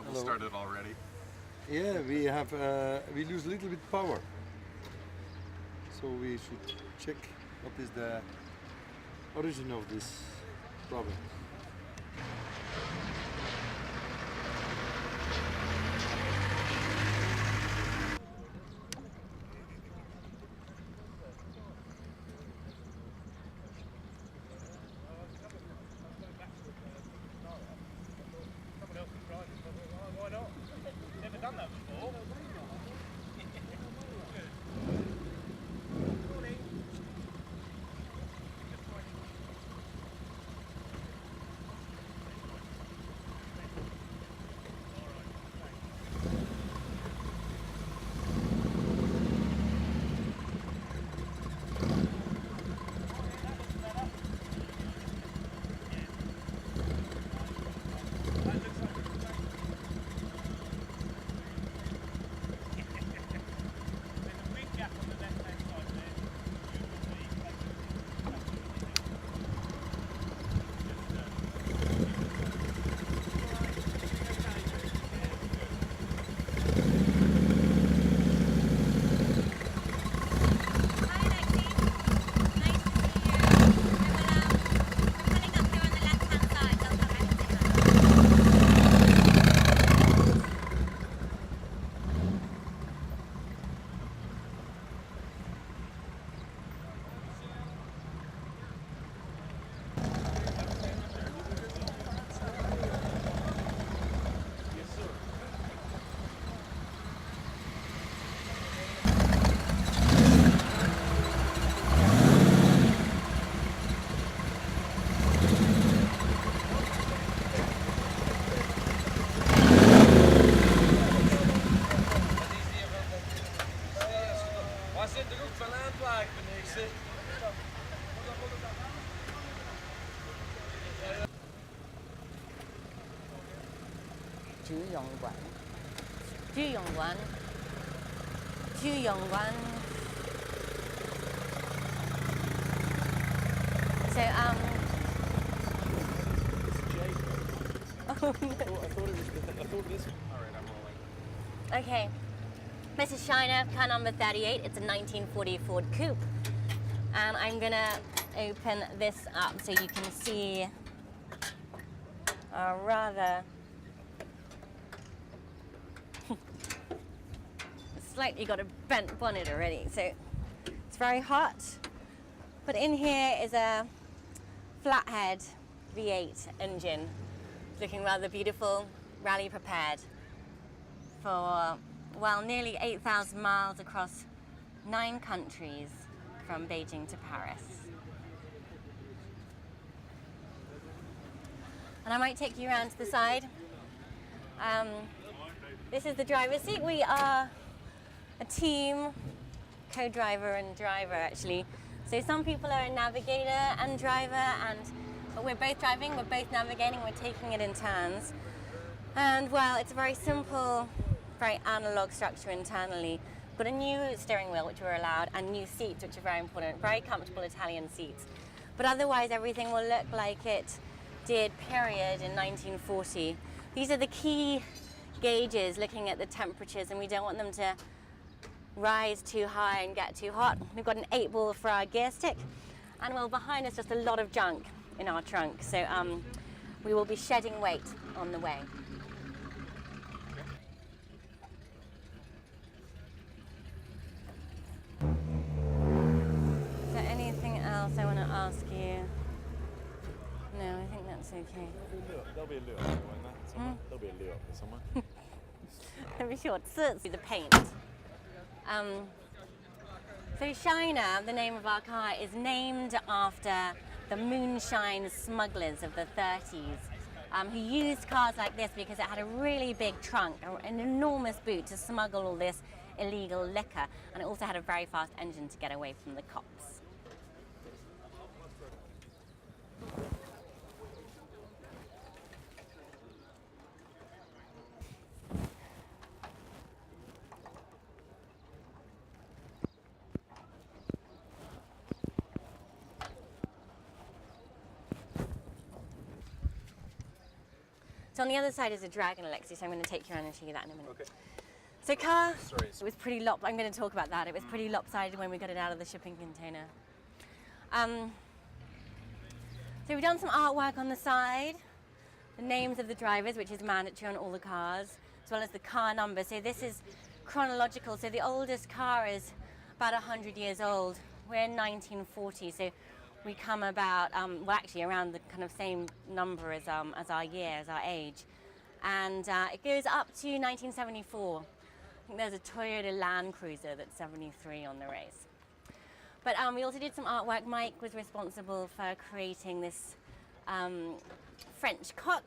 that will Hello. start it already. Yeah, we lose a little bit power, so we should check what is the origin of this problem. Was in de route van Antwerpen, ik zeg. 朱容云，朱容云，朱容云。So I thought it is. All right, I'm rolling. okay. This is Shiner, car number 38. It's a 1940 Ford Coupe. And I'm gonna open this up so you can see a rather slightly got a bent bonnet already, so it's very hot. But in here is a flathead V8 engine, looking rather beautiful, rally prepared for, well, nearly 8,000 miles across 9 countries from Beijing to Paris. And I might take you around to the side. This is the driver's seat. We are a team, co-driver and driver actually. So some people are a navigator and driver, but we're both driving, we're both navigating, we're taking it in turns. And well, it's a very simple, very analog structure internally. Got a new steering wheel, which we're allowed, and new seats, which are very important, very comfortable Italian seats. But otherwise, everything will look like it did, period, in 1940. These are the key gauges looking at the temperatures, and we don't want them to rise too high and get too hot. We've got an 8-ball for our gear stick, and well, behind us just a lot of junk in our trunk. So we will be shedding weight on the way. Is there anything else I want to ask you? No, I think that's okay. There'll be a lure somewhere. There'll be a lure somewhere. Let me show the paint. So Shiner, the name of our car, is named after the moonshine smugglers of the 30s, who used cars like this because it had a really big trunk, an enormous boot to smuggle all this illegal liquor, and it also had a very fast engine to get away from the cops. So So on the other side is a Dragon, Alexi, so I'm going to take you around and show you that in a minute. Okay. So car, Sorry. it was pretty I'm going to talk about that. It was pretty lopsided when we got it out of the shipping container. So we've done some artwork on the side, the names of the drivers, which is mandatory on all the cars, as well as the car number. So this is chronological. So the oldest car is about 100 years old. We're in 1940, so we come about, well, actually around the kind of same number as our year, as our age. And it goes up to 1974. I think there's a Toyota Land Cruiser that's 73 on the race. But we also did some artwork. Mike was responsible for creating this French cock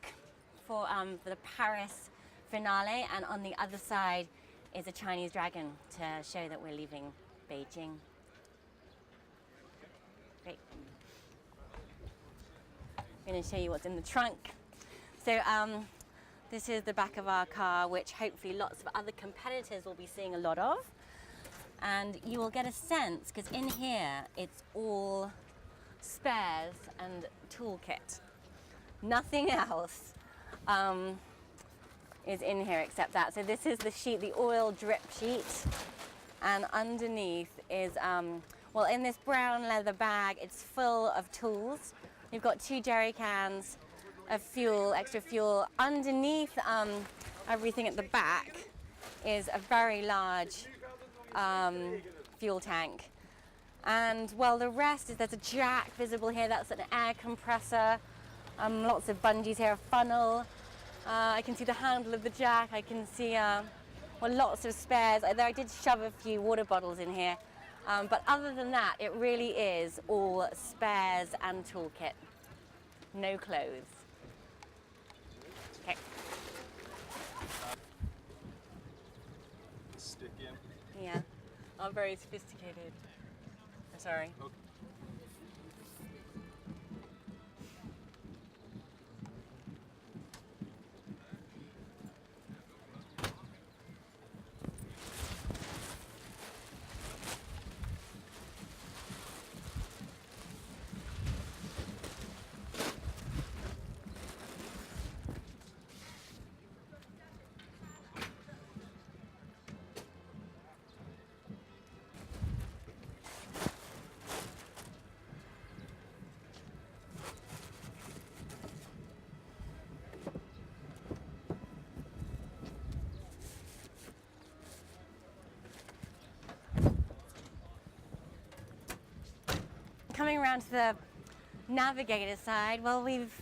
for the Paris finale, and on the other side is a Chinese dragon to show that we're leaving Beijing. Great. I'm going to show you what's in the trunk. So this is the back of our car, which hopefully lots of other competitors will be seeing a lot of. And you will get a sense, because in here it's all spares and toolkit. Nothing else is in here except that. So this is the sheet, the oil drip sheet. And underneath is, well, in this brown leather bag, it's full of tools. You've got 2 jerry cans of fuel, extra fuel. Underneath everything at the back is a very large fuel tank. And well, the rest is, there's a jack visible here, that's an air compressor, lots of bungees here, a funnel. I can see the handle of the jack, I can see well, lots of spares. I did shove a few water bottles in here, but other than that, it really is all spares and toolkit. No clothes. Okay. Stick in. Yeah. I'm very sophisticated. I'm sorry. Okay. Coming around to the navigator side, well, we've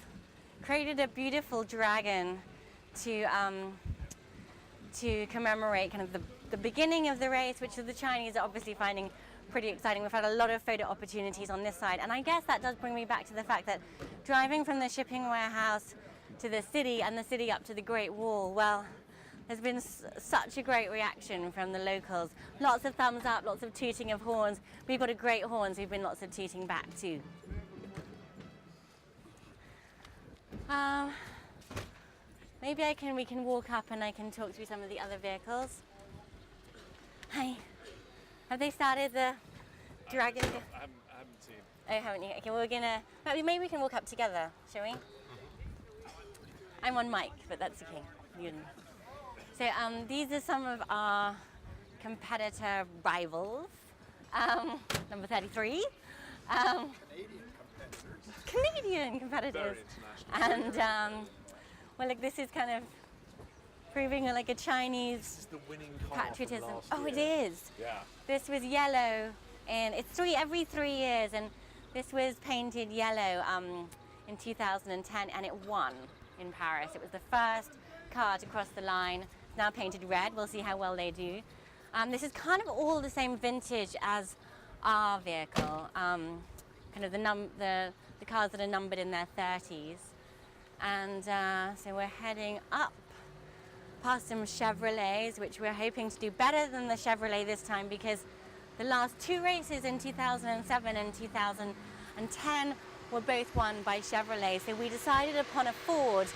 created a beautiful dragon to commemorate kind of the beginning of the race, which the Chinese are obviously finding pretty exciting. We've had a lot of photo opportunities on this side, and I guess that does bring me back to the fact that driving from the shipping warehouse to the city and the city up to the Great Wall, well, there's been such a great reaction from the locals. Lots of thumbs up, lots of tooting of horns. We've got a great horn, so we've been lots of tooting back too. Maybe we can walk up and I can talk through some of the other vehicles. Hi. Have they started the dragon? I haven't seen. Oh, haven't you? Okay, we're gonna, maybe we can walk up together, shall we? I'm on mic, but that's okay. So these are some of our competitor rivals. Number 33. Canadian competitors. Very international. And well, like this is kind of proving like a Chinese This is the winning car patriotism. from last Oh, it year. is. Yeah. This was yellow, and it's every 3 years, and this was painted yellow in 2010, and it won in Paris. It was the first car to cross the line. It's now painted red. We'll see how well they do. This is kind of all the same vintage as our vehicle. Kind of the cars that are numbered in their 30s, and so we're heading up past some Chevrolets, which we're hoping to do better than the Chevrolet this time, because the last 2 races in 2007 and 2010 were both won by Chevrolet. So we decided upon a Ford,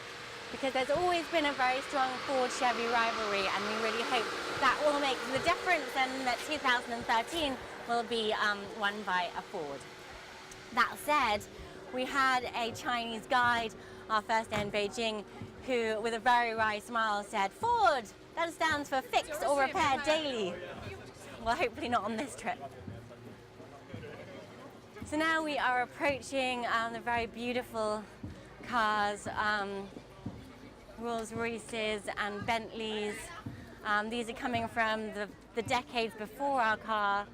because there's always been a very strong Ford-Chevy rivalry, and we really hope that will make the difference and that 2013 will be won by a Ford. That said, we had a Chinese guide our first day in Beijing who, with a very wry smile, said, "Ford, that stands for fix or repair daily." Well, hopefully not on this trip. So now we are approaching the very beautiful cars, Rolls Royces and Bentleys. These are coming from the decades before our car.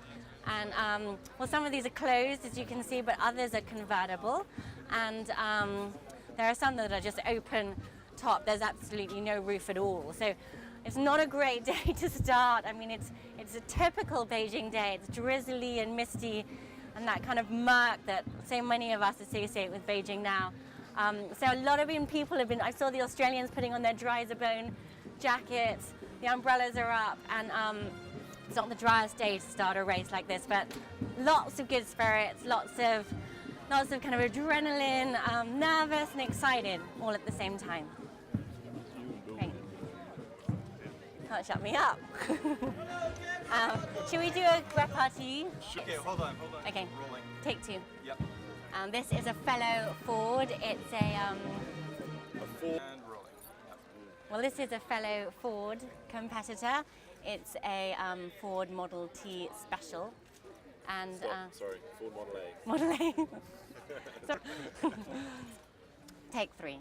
And well, some of these are closed, as you can see, but others are convertible. And there are some that are just open top. There's absolutely no roof at all. So it's not a great day to start. I mean, it's a typical Beijing day. It's drizzly and misty, and that kind of murk that so many of us associate with Beijing now. So a lot of people have been, I saw the Australians putting on their Dryzerbone jackets, the umbrellas are up, and it's not the driest day to start a race like this, but lots of good spirits, lots of kind of adrenaline, nervous and excited all at the same time. Great. Can't shut me up. Should we do a repartee? Okay, hold on. Okay, Rolling. take two. Yep. This is a fellow Ford. It's a Ford. And rolling. Yep. well, this is a fellow Ford competitor. It's a Ford Model T Special, and Sorry, Ford Model A. Model A. So, take three.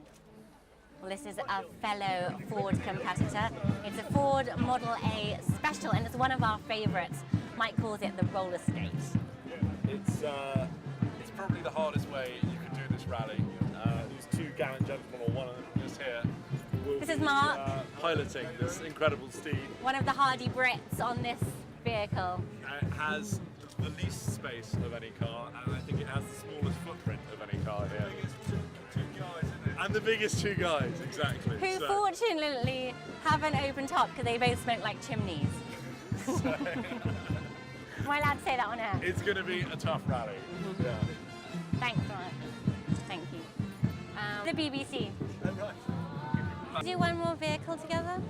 Well, this is a fellow Ford competitor. It's a Ford Model A Special, and it's one of our favorites. Mike calls it the roller skate. It's probably the hardest way you could do this rally. These two gallant gentlemen, or one of them just here, will This is be, Mark. Piloting this incredible steed. One of the hardy Brits on this vehicle. It has the least space of any car, and I think it has the smallest footprint of any car here. And the biggest two guys, exactly. Who So- fortunately have an open top because they both smoke like chimneys. Am I allowed to say that on air? It's going to be a tough rally. Yeah. Thanks so much. Thank you. The BBC. Do one more vehicle together?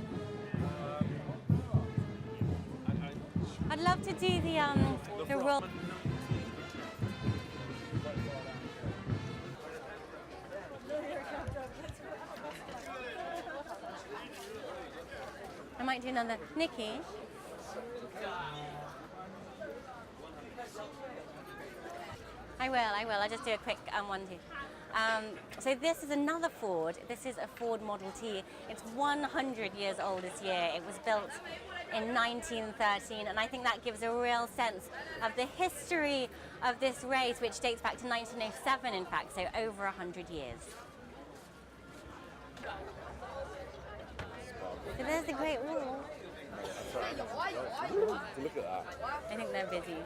I'd love to do the roll. I might do another. Nikki? I will. I'll just do a quick one, too. So this is another Ford. This is a Ford Model T. It's 100 years old this year. It was built in 1913, and I think that gives a real sense of the history of this race, which dates back to 1907, in fact, so over 100 years. So there's the Great Wall. Look at that. I think they're busy.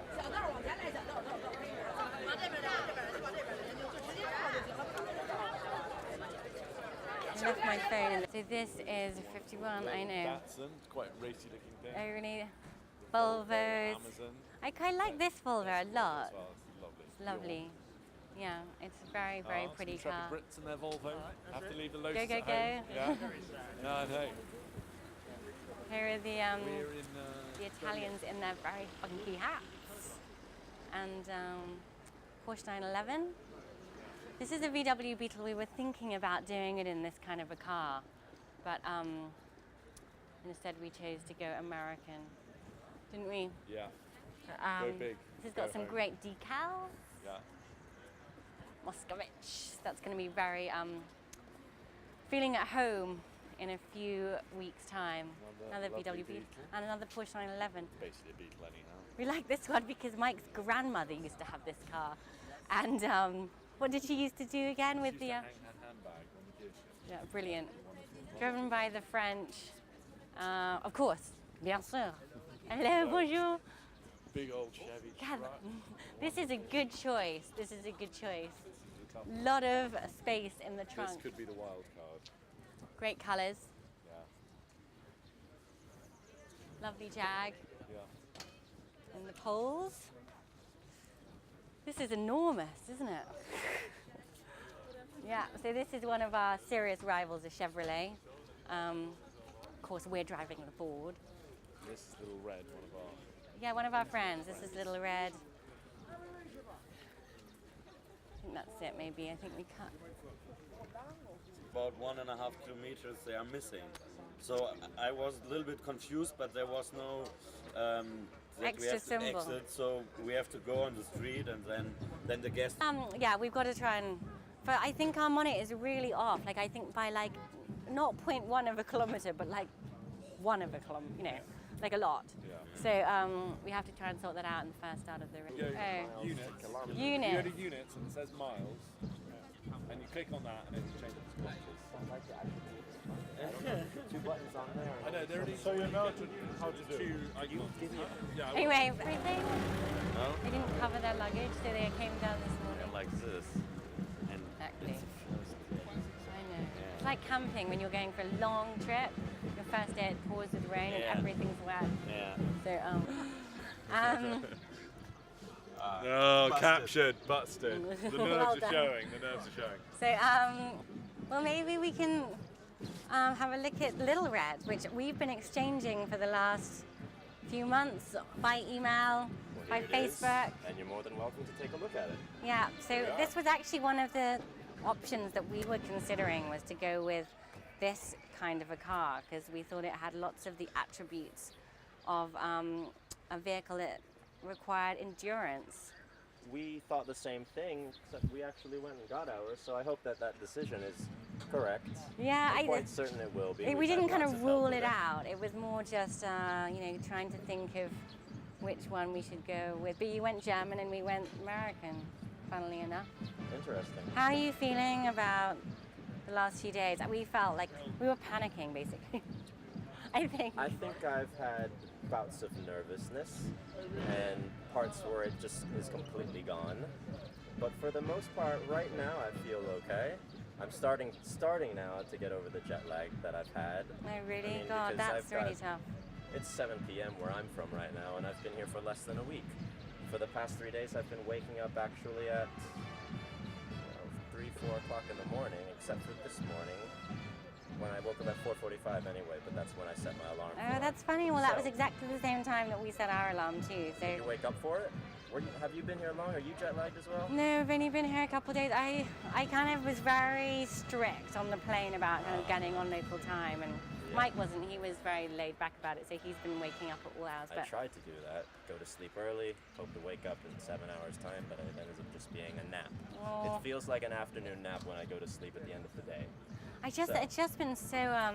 I left my phone in. So this is 51, I know. Datsun, quite a racy looking thing. I really, Volvos. Amazon I quite like this Volvo a lot. as well. It's lovely. It's lovely. Yeah, it's a very, very pretty some car. Brits and their Volvo. Have to leave the Lotus Go, go, at home. go. Yeah. No, I know. Here are the We're in Italians in their very funky hats. And Porsche 911. This is a VW Beetle. We were thinking about doing it in this kind of a car, but instead we chose to go American, didn't we? Yeah. Go big. This has Go got some home. great decals. Yeah. Moscovich. That's going to be very feeling at home in a few weeks' time. Another lovely VW Beetle Beetle. and another Porsche 911. Basically a Beetle anyhow. We like this one because Mike's grandmother used to have this car, and what did she used to do again with the? Handbag on the gear shift. Yeah, brilliant. Driven by the French, of course, bien sûr. Hello, bonjour. Big old Chevy. God, truck. this is a good choice. This is a good choice. Lot of space in the trunk. This could be the wild card. Great colours. Yeah. Lovely Jag. Yeah. And the poles. This is enormous, isn't it? Yeah, so this is one of our serious rivals, a Chevrolet. Of course, we're driving the Ford. This is Little Red, one of our. Yeah, one of our friends. This is Little Red. think that's it, maybe. I think we cut. About 1.5 kilometers they are missing. So I was a little bit confused, but there was no that Extra we have to symbol. exit, so we have to go on the street, and then the guest. Yeah, we've got to try and. But I think our monitor is really off. Like I think by like not 0.1 of a kilometer, but like 1 of a kilometer. You know, like a lot. Yeah. So we have to try and sort that out in the first start of the. Go units. You go Units. to units and it says miles, and you click on that and it changes to kilometers. Two buttons on there. I know, they're really so you know how to do two icons. Yeah, Anyway, everything. No? They didn't cover their luggage, so they came down this morning. Like this. And Exactly. it's the first day. I know. It's like camping when you're going for a long trip. Your first day it pours with rain Yeah. and everything's wet. Yeah. So No, captured, busted. The nerves Well are done. showing. The nerves are showing. So well maybe we can have a look at Little Red, which we've been exchanging for the last few months by email, by Here it is, Facebook. and you're more than welcome to take a look at it. Yeah, so this was actually one of the options that we were considering, was to go with this kind of a car because we thought it had lots of the attributes of a vehicle that required endurance. We thought the same thing, except we actually went and got ours, so I hope that that decision is correct. Yeah, I'm quite certain it will be. we We've didn't had kind lots of help rule with it out. It was more just, trying to think of which one we should go with. But you went German and we went American, funnily enough. Interesting. How are you feeling about the last few days? We felt like we were panicking, basically. I think. I think I've had bouts of nervousness and parts where it just is completely gone. But for the most part, right now I feel okay. I'm starting now to get over the jet lag that I've had. Oh, really? I mean, God, because that's I've really got- tough. It's 7 p.m. where I'm from right now, and I've been here for less than a week. For the past 3 days, I've been waking up actually at 3, 4 o'clock in the morning, except for this morning, when I woke up at 4:45 anyway, but that's when I set my alarm Oh, for. that's funny. Well, that was So- exactly the same time that we set our alarm too. Did So you wake up for it? Have you been here long? Are you jet lagged as well? no, I've only been here a couple of days. I kind of was very strict on the plane about kind of getting on local time, and Mike wasn't. He was very laid back about it, so he's been waking up at all hours. I But tried to do that, go to sleep early, hope to wake up in 7 hours time, but it ends up just being a nap. Oh. It feels like an afternoon nap when I go to sleep at the end of the day. So- it's just been so.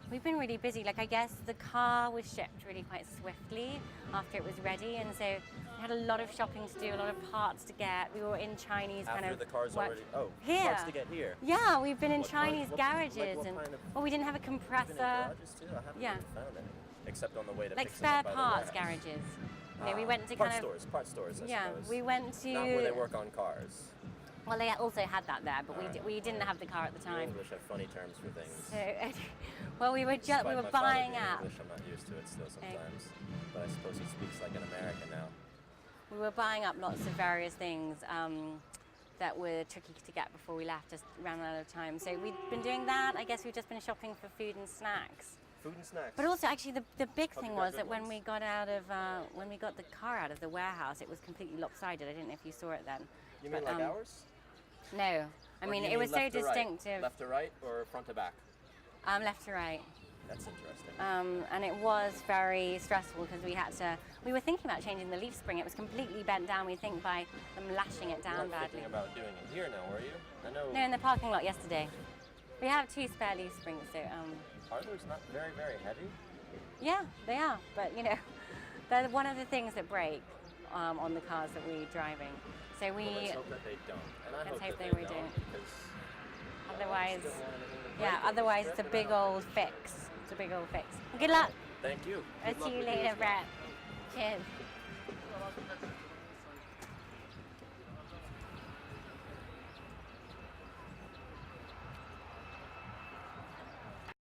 We've been really busy. Like I guess the car was shipped really quite swiftly after it was ready, and so we had a lot of shopping to do, a lot of parts to get. We were in Chinese kind After of the car's work- already... Here. Parts to get here. Yeah, we've been in What kind- Chinese what- like garages, what and kind of- well, we didn't have a Even in compressor, garages too? I haven't Yeah. even found any, except on the way to like fix them up spare by the parts warehouse. garages. We went to part kind of parts stores, I yeah. suppose. We went to Not where they work on cars. well, they also had that there, but Alright. we didn't have the car at the The time. English have funny terms for things. So, well, we were Despite we were my father buying being up. English, I'm not used to it still sometimes. But I suppose he speaks like an American now. We were buying up lots of various things that were tricky to get before we left. Just ran out of time. So we'd been doing that. I guess we've just been shopping for food and snacks. Food and snacks. But also, actually, the big Hope thing you got was good that when ones. we got out of when we got the car out of the warehouse, it was completely lopsided. I didn't know if you saw it then. You mean but, like ours? No, I Or mean do you it was so left to right? distinctive. Left to right or front to back? Left to right. That's interesting. And it was very stressful because we were thinking about changing the leaf spring. It was completely bent down, we think, by them lashing it You down weren't badly. thinking about doing it here now, were you? I know. No, in the parking lot yesterday. We have 2 spare leaf springs, so Are those not very, very heavy? yeah, they are. But they're one of the things that break on the cars that we're driving. So Well, let's hope that they don't. And I Let's hope hope that they they don't. because otherwise, I don't want anything to break yeah, on this otherwise trip, it's a and big I don't- old fix. It's a big old fix. Good luck. Thank you. I'll Good luck see you with later, yours, man. Brett.